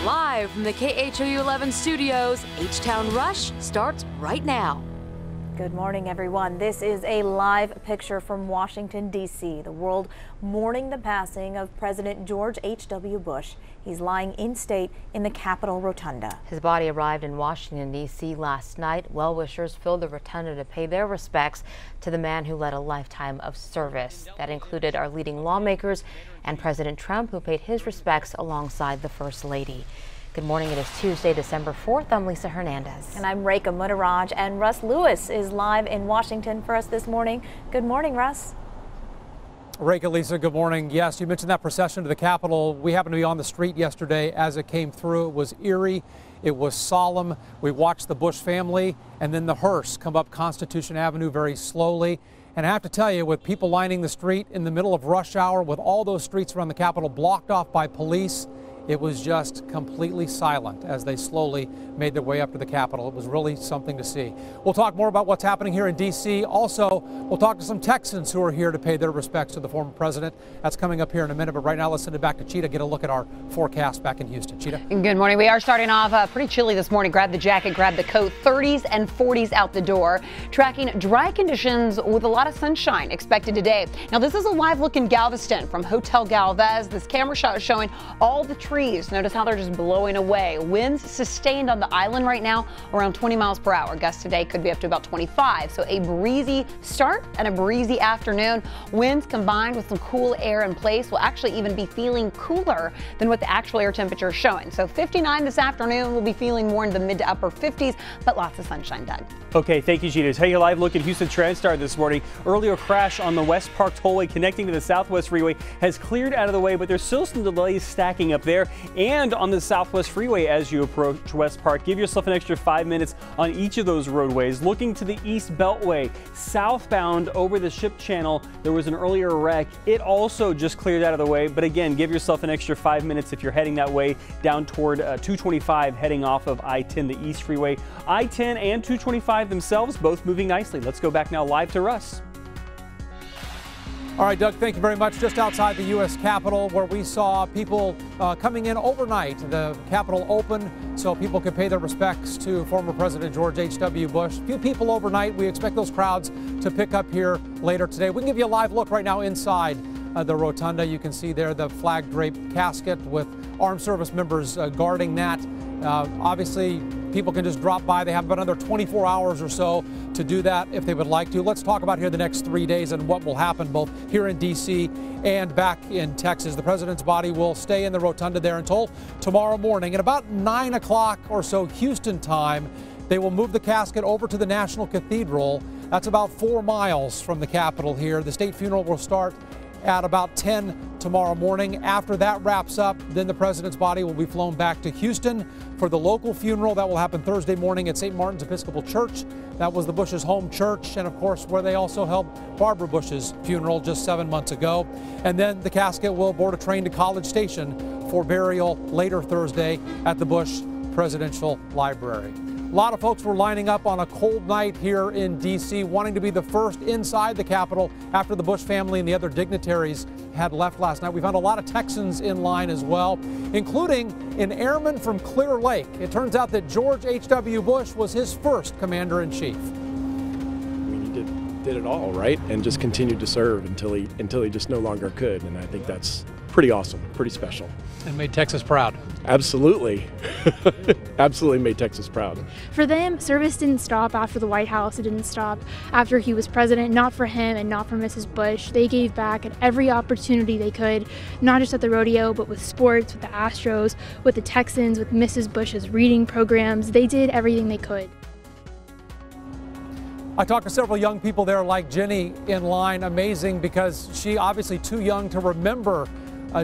Live from the KHOU 11 studios, H-Town Rush starts right now. Good morning, everyone. This is a live picture from Washington, D.C. The world mourning the passing of President George H.W. Bush. He's lying in state in the Capitol Rotunda. His body arrived in Washington, D.C. last night. Well-wishers filled the rotunda to pay their respects to the man who led a lifetime of service. That included our leading lawmakers and President Trump, who paid his respects alongside the First Lady. Good morning. It is Tuesday, December 4th. I'm Lisa Hernandez. And I'm Rekha Muniraj, and Russ Lewis is live in Washington for us this morning. Good morning, Russ. Rekha, Lisa, good morning. Yes, you mentioned that procession to the Capitol. We happened to be on the street yesterday as it came through. It was eerie. It was solemn. We watched the Bush family and then the hearse come up Constitution Avenue very slowly. And I have to tell you, with people lining the street in the middle of rush hour, with all those streets around the Capitol blocked off by police, it was just completely silent as they slowly made their way up to the Capitol. It was really something to see. We'll talk more about what's happening here in D.C. Also, we'll talk to some Texans who are here to pay their respects to the former president. That's coming up here in a minute. But right now, let's send it back to Chita, get a look at our forecast back in Houston. Chita. Good morning. We are starting off pretty chilly this morning. Grab the jacket, grab the coat. 30s and 40s out the door. Tracking dry conditions with a lot of sunshine expected today. Now, this is a live look in Galveston from Hotel Galvez. This camera shot is showing all the trees. Notice how they're just blowing away. Winds sustained on the island right now around 20 miles per hour. Gusts today could be up to about 25. So a breezy start and a breezy afternoon. Winds combined with some cool air in place will actually even be feeling cooler than what the actual air temperature is showing. So 59 this afternoon. We'll be feeling more in the mid to upper 50s, but lots of sunshine, Doug. Okay, thank you, Chita. Take a live look at Houston TransStar this morning. Earlier crash on the West Park Tollway connecting to the Southwest Freeway has cleared out of the way, but there's still some delays stacking up there. And on the Southwest Freeway as you approach West Park, give yourself an extra 5 minutes on each of those roadways. Looking to the East Beltway, southbound over the Ship Channel, there was an earlier wreck. It also just cleared out of the way, but again, give yourself an extra 5 minutes if you're heading that way down toward 225 heading off of I-10, the East Freeway. I-10 and 225 themselves both moving nicely. Let's go back now live to Russ. All right, Doug, thank you very much. Just outside the U.S. Capitol, where we saw people coming in overnight. The Capitol open so people could pay their respects to former President George H.W. Bush. A few people overnight. We expect those crowds to pick up here later today. We can give you a live look right now inside the rotunda. You can see there the flag-draped casket with armed service members guarding that. Obviously, people can just drop by. They have about another 24 hours or so to do that if they would like to. Let's talk about here the next 3 days and what will happen both here in D.C. and back in Texas. The president's body will stay in the rotunda there until tomorrow morning. At about 9 o'clock or so Houston time, they will move the casket over to the National Cathedral. That's about 4 miles from the Capitol here. The state funeral will start at about 10 tomorrow morning. After that wraps up, then the president's body will be flown back to Houston for the local funeral. That will happen Thursday morning at St. Martin's Episcopal Church. That was the Bush's home church, and of course where they also held Barbara Bush's funeral just 7 months ago. And then the casket will board a train to College Station for burial later Thursday at the Bush Presidential Library. A lot of folks were lining up on a cold night here in D.C., wanting to be the first inside the Capitol after the Bush family and the other dignitaries had left last night. We found a lot of Texans in line as well, including an airman from Clear Lake. It turns out that George H.W. Bush was his first commander-in-chief. I mean, he did it all, right? And just continued to serve until he just no longer could. And I think that's pretty awesome, pretty special. And made Texas proud. Absolutely. Absolutely made Texas proud. For them, service didn't stop after the White House. It didn't stop after he was president. Not for him and not for Mrs. Bush. They gave back at every opportunity they could, not just at the rodeo, but with sports, with the Astros, with the Texans, with Mrs. Bush's reading programs. They did everything they could. I talked to several young people there like Jenny in line. Amazing, because she obviously too young to remember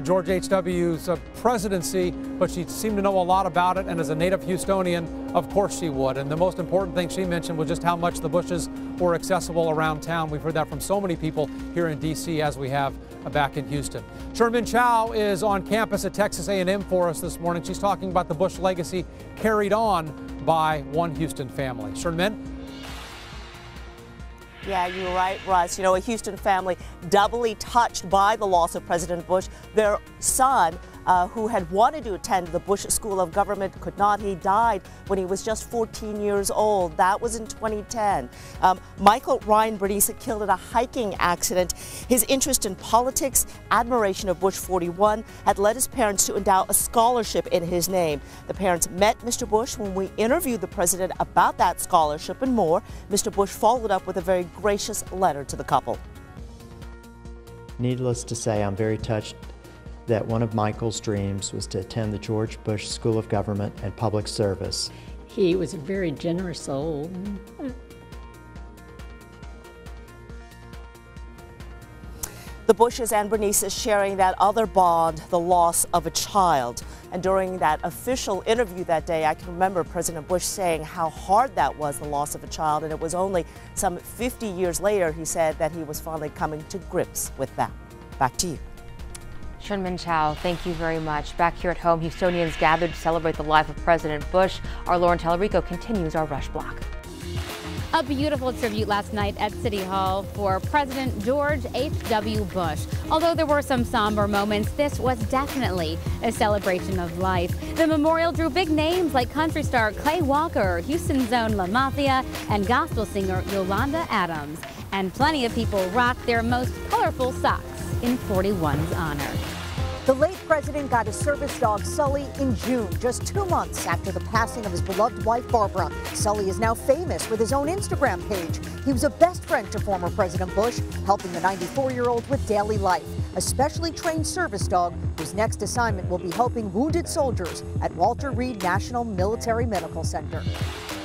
George H.W.'s presidency, but she seemed to know a lot about it, and as a native Houstonian, of course she would. And the most important thing she mentioned was just how much the Bushes were accessible around town. We've heard that from so many people here in D.C. as we have back in Houston. Sherman Chow is on campus at Texas A&M for us this morning. She's talking about the Bush legacy carried on by one Houston family. Sherman? Yeah, you were right, Russ. You know, a Houston family doubly touched by the loss of President Bush. Their son who had wanted to attend the Bush School of Government, could not. He died when he was just 14 years old. That was in 2010. Michael Ryan Bernice killed in a hiking accident. His interest in politics, admiration of Bush 41, had led his parents to endow a scholarship in his name. The parents met Mr. Bush when we interviewed the president about that scholarship and more. Mr. Bush followed up with a very gracious letter to the couple. Needless to say, I'm very touched that one of Michael's dreams was to attend the George Bush School of Government and Public Service. He was a very generous soul. The Bushes and Bernices sharing that other bond, the loss of a child. And during that official interview that day, I can remember President Bush saying how hard that was, the loss of a child. And it was only some 50 years later, he said, that he was finally coming to grips with that. Back to you. Sherman Chow, thank you very much. Back here at home, Houstonians gathered to celebrate the life of President Bush. Our Lauren Tellerico continues our Rush Block. A beautiful tribute last night at City Hall for President George H.W. Bush. Although there were some somber moments, this was definitely a celebration of life. The memorial drew big names like country star Clay Walker, Houston's own La Mafia, and gospel singer Yolanda Adams. And plenty of people rocked their most colorful socks in 41's honor. The late president got his service dog Sully in June, just 2 months after the passing of his beloved wife Barbara. Sully is now famous with his own Instagram page. He was a best friend to former President Bush, helping the 94-year-old with daily life. A specially trained service dog whose next assignment will be helping wounded soldiers at Walter Reed National Military Medical Center.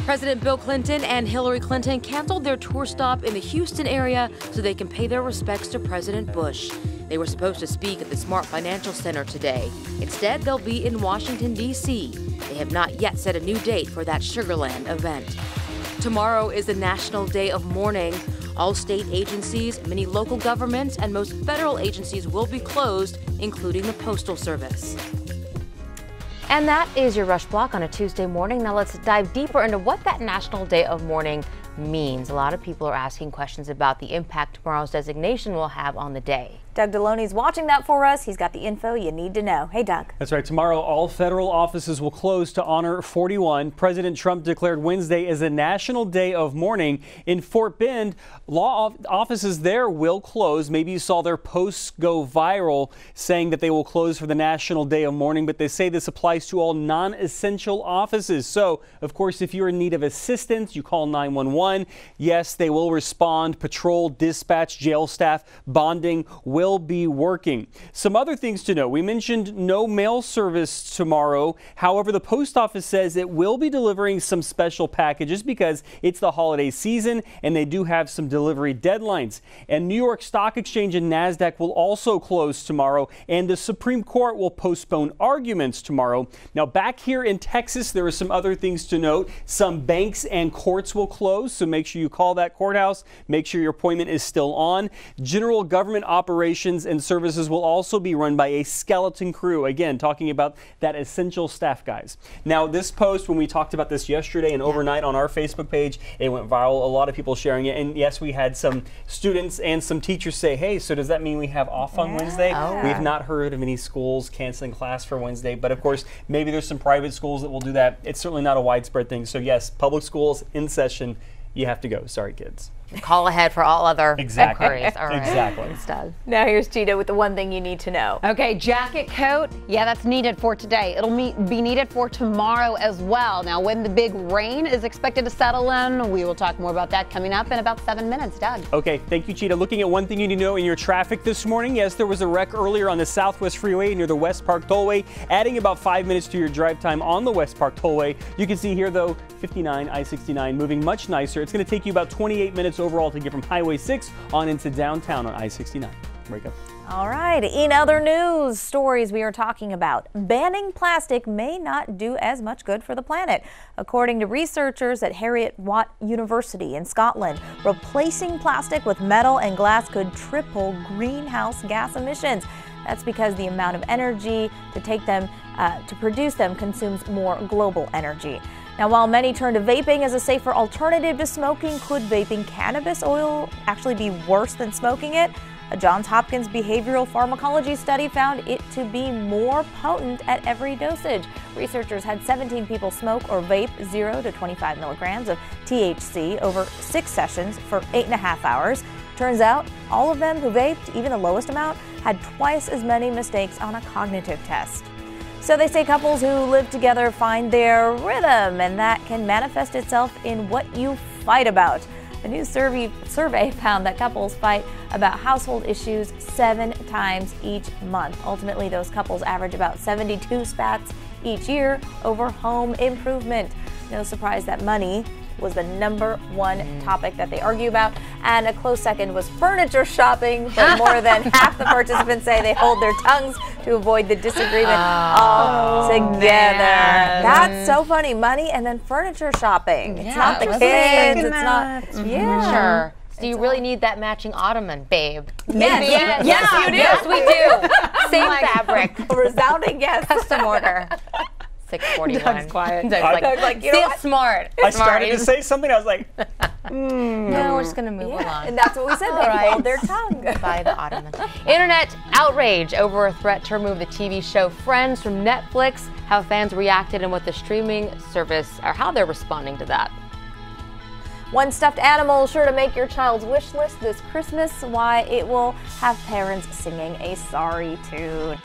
President Bill Clinton and Hillary Clinton canceled their tour stop in the Houston area so they can pay their respects to President Bush. They were supposed to speak at the Smart Financial Center today. Instead, they'll be in Washington, D.C. They have not yet set a new date for that Sugarland event. Tomorrow is the National Day of Mourning. All state agencies, many local governments, and most federal agencies will be closed, including the Postal Service. And that is your Rush Block on a Tuesday morning. Now let's dive deeper into what that National Day of Mourning means. A lot of people are asking questions about the impact tomorrow's designation will have on the day. Doug Deloney's watching that for us. He's got the info you need to know. Hey, Doug. That's right. Tomorrow, all federal offices will close to honor 41. President Trump declared Wednesday as a national day of mourning. In Fort Bend, law offices there will close. Maybe you saw their posts go viral saying that they will close for the National Day of Mourning, but they say this applies to all non-essential offices. So, of course, if you're in need of assistance, you call 911. Yes, they will respond. Patrol, dispatch, jail staff, bonding will be working. Some other things to know. We mentioned no mail service tomorrow. However, the post office says it will be delivering some special packages because it's the holiday season and they do have some delivery deadlines. And New York Stock Exchange and NASDAQ will also close tomorrow, and the Supreme Court will postpone arguments tomorrow. Now, back here in Texas, there are some other things to note. Some banks and courts will close, so make sure you call that courthouse. Make sure your appointment is still on. General government operations and services will also be run by a skeleton crew. Again, talking about that essential staff guys. Now, this post, when we talked about this yesterday and overnight on our Facebook page, it went viral. A lot of people sharing it. And yes, we had some students and some teachers say, hey, so does that mean we have off on Wednesday? We've not heard of any schools canceling class for Wednesday. But of course, maybe there's some private schools that will do that. It's certainly not a widespread thing. So yes, public schools in session. You have to go. Sorry, kids. Call ahead for all other inquiries. All right. Exactly. Now here's Chita with the one thing you need to know. Okay, jacket, coat. Yeah, that's needed for today. It'll be needed for tomorrow as well. Now, when the big rain is expected to settle in, we will talk more about that coming up in about 7 minutes. Doug. Okay, thank you, Chita. Looking at one thing you need to know in your traffic this morning. Yes, there was a wreck earlier on the Southwest Freeway near the West Park Tollway, adding about 5 minutes to your drive time on the West Park Tollway. You can see here, though, 59, I-69 moving much nicer. It's going to take you about 28 minutes overall to get from Highway 6 on into downtown on I-69. Wake up. All right, in other news stories we are talking about, banning plastic may not do as much good for the planet. According to researchers at Heriot-Watt University in Scotland, replacing plastic with metal and glass could triple greenhouse gas emissions. That's because the amount of energy to produce them consumes more global energy. Now, while many turn to vaping as a safer alternative to smoking, could vaping cannabis oil actually be worse than smoking it? A Johns Hopkins behavioral pharmacology study found it to be more potent at every dosage. Researchers had 17 people smoke or vape 0 to 25 milligrams of THC over 6 sessions for 8.5 hours. Turns out all of them who vaped, even the lowest amount, had twice as many mistakes on a cognitive test. So they say couples who live together find their rhythm, and that can manifest itself in what you fight about. A new survey found that couples fight about household issues 7 times each month. Ultimately, those couples average about 72 spats each year over home improvement. No surprise that money was the #1 topic that they argue about, and a close second was furniture shopping, but more than half the participants say they hold their tongues to avoid the disagreement altogether. That's so funny. Money and then furniture shopping. It's not the kids, it's not, Sure. So you really need that matching ottoman, babe. Yes, Yes, you do. Yes, we do. Same fabric. Resounding yes. Custom order. 6:41. Doug's quiet. Doug's like, you know, smart. I started to say something. I was like, no, we're just going to move along. And that's what we said. They hold their tongue. By the ottoman. Internet outrage over a threat to remove the TV show Friends from Netflix. How fans reacted and what the streaming service, or how they're responding to that. One stuffed animal sure to make your child's wish list this Christmas. Why it will have parents singing a sorry tune.